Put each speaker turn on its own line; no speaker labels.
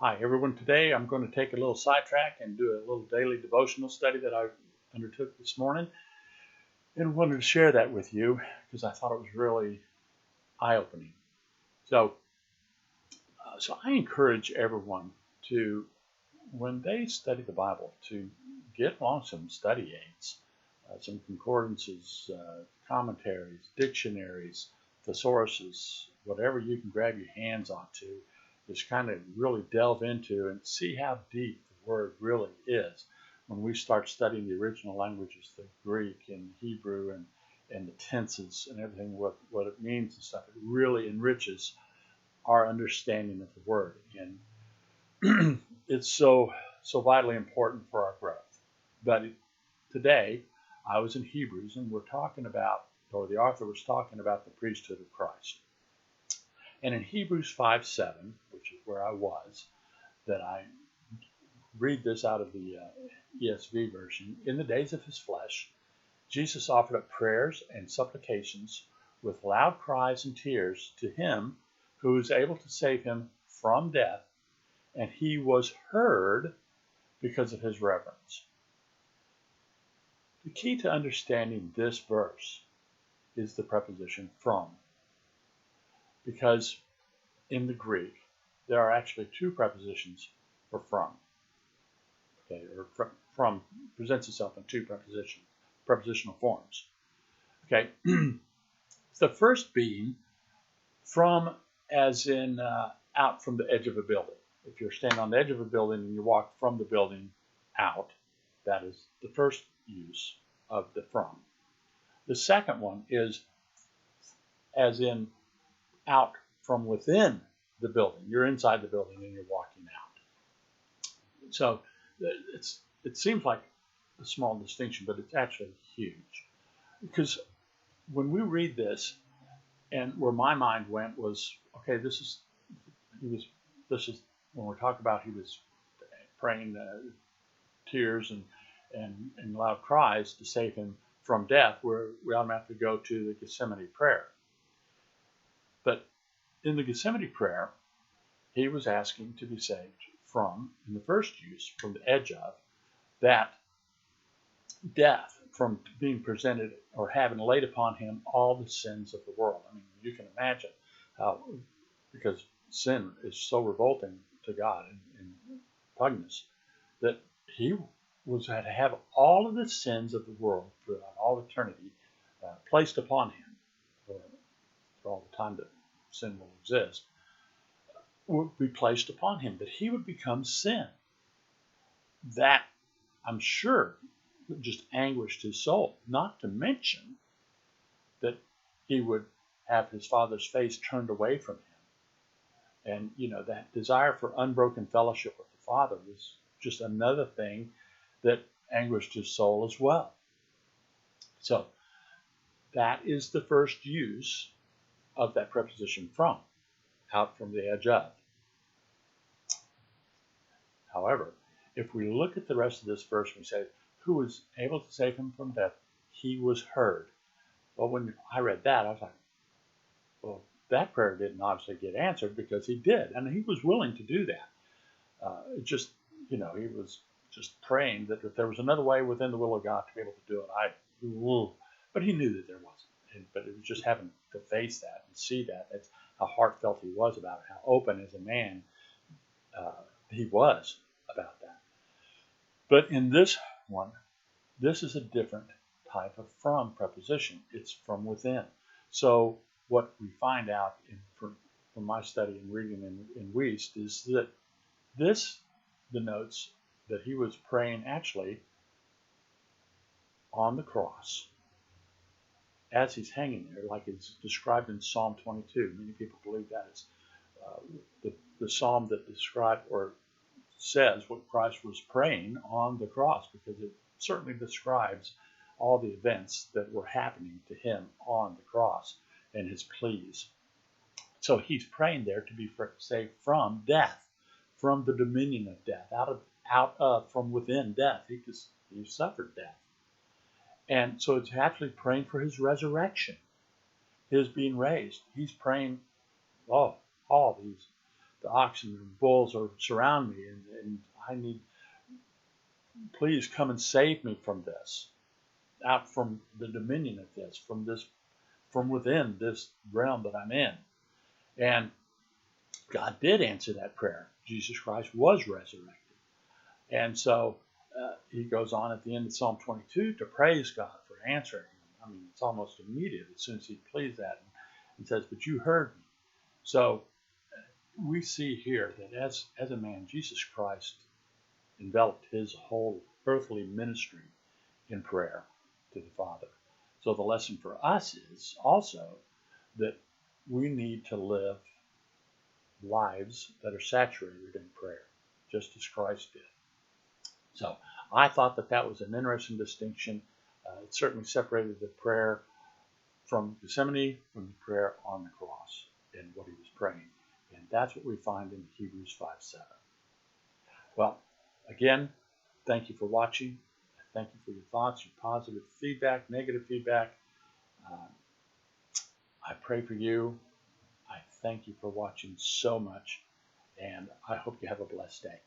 Hi everyone, today I'm going to take a little sidetrack and do a little daily devotional study that I undertook this morning and wanted to share that with you because I thought it was really eye-opening. So, I encourage everyone to, when they study the Bible, to get along some study aids, some concordances, commentaries, dictionaries, thesauruses, whatever you can grab your hands onto. Just kind of really delve into and see how deep the word really is when we start studying the original languages, the Greek and Hebrew and the tenses and everything, what it means and stuff. It really enriches our understanding of the word. And it's so vitally important for our growth. But today, I was in Hebrews and we're talking about, or the author was talking about the priesthood of Christ. And in Hebrews 5:7, which is where I was, that I read this out of the ESV version, in the days of his flesh, Jesus offered up prayers and supplications with loud cries and tears to him who was able to save him from death, and he was heard because of his reverence. The key to understanding this verse is the preposition from. Because in the Greek, there are actually two prepositions for from. Okay, or from presents itself in two prepositional forms. Okay, the first being from, as in out from the edge of a building. If you're standing on the edge of a building and you walk from the building out, that is the first use of the from. The second one is as in out from within the building. You're inside the building and you're walking out. So it seems like a small distinction, but it's actually huge. Because when we read this, and where my mind went was, okay, this is when we're talking about he was praying tears and loud cries to save him from death, where we automatically go to the Gethsemane prayer. But in the Gethsemane prayer, he was asking to be saved from, in the first use, from the edge of that death, from being presented or having laid upon him all the sins of the world. I mean, you can imagine how, because sin is so revolting to God and repugnant, that he had to have all of the sins of the world throughout all eternity placed upon him for all the time that sin will exist, would be placed upon him, that he would become sin. That, I'm sure, just anguished his soul, not to mention that he would have his Father's face turned away from him. And, that desire for unbroken fellowship with the Father was just another thing that anguished his soul as well. So, that is the first use of that preposition from, out from the edge of. However, if we look at the rest of this verse, we say, who was able to save him from death, he was heard. Well, when I read that, I was like, well, that prayer didn't obviously get answered, because he did, and he was willing to do that. He was just praying that if there was another way within the will of God to be able to do it, but he knew that there wasn't. But it was just having to face that and see that. That's how heartfelt he was about it, how open as a man he was about that. But in this one, this is a different type of from preposition. It's from within. So what we find out from my study and reading in Wiest is that this denotes that he was praying actually on the cross as he's hanging there, like it's described in Psalm 22. Many people believe that is the psalm that describes or says what Christ was praying on the cross, because it certainly describes all the events that were happening to him on the cross and his pleas. So he's praying there to be saved from death, from the dominion of death, from within death. He suffered death. And so it's actually praying for his resurrection, his being raised. He's praying all these the oxen and bulls are surround me, and I need, please come and save me from this, out from the dominion of this, from within this realm that I'm in. And God did answer that prayer. Jesus Christ was resurrected. And so he goes on at the end of Psalm 22 to praise God for answering him. I mean, it's almost immediate as soon as he pleads that and says, but you heard me. So we see here that as a man, Jesus Christ enveloped his whole earthly ministry in prayer to the Father. So the lesson for us is also that we need to live lives that are saturated in prayer, just as Christ did. So I thought that was an interesting distinction. It certainly separated the prayer from Gethsemane from the prayer on the cross and what he was praying. And that's what we find in Hebrews 5:7. Well, again, thank you for watching. Thank you for your thoughts, your positive feedback, negative feedback. I pray for you. I thank you for watching so much, and I hope you have a blessed day.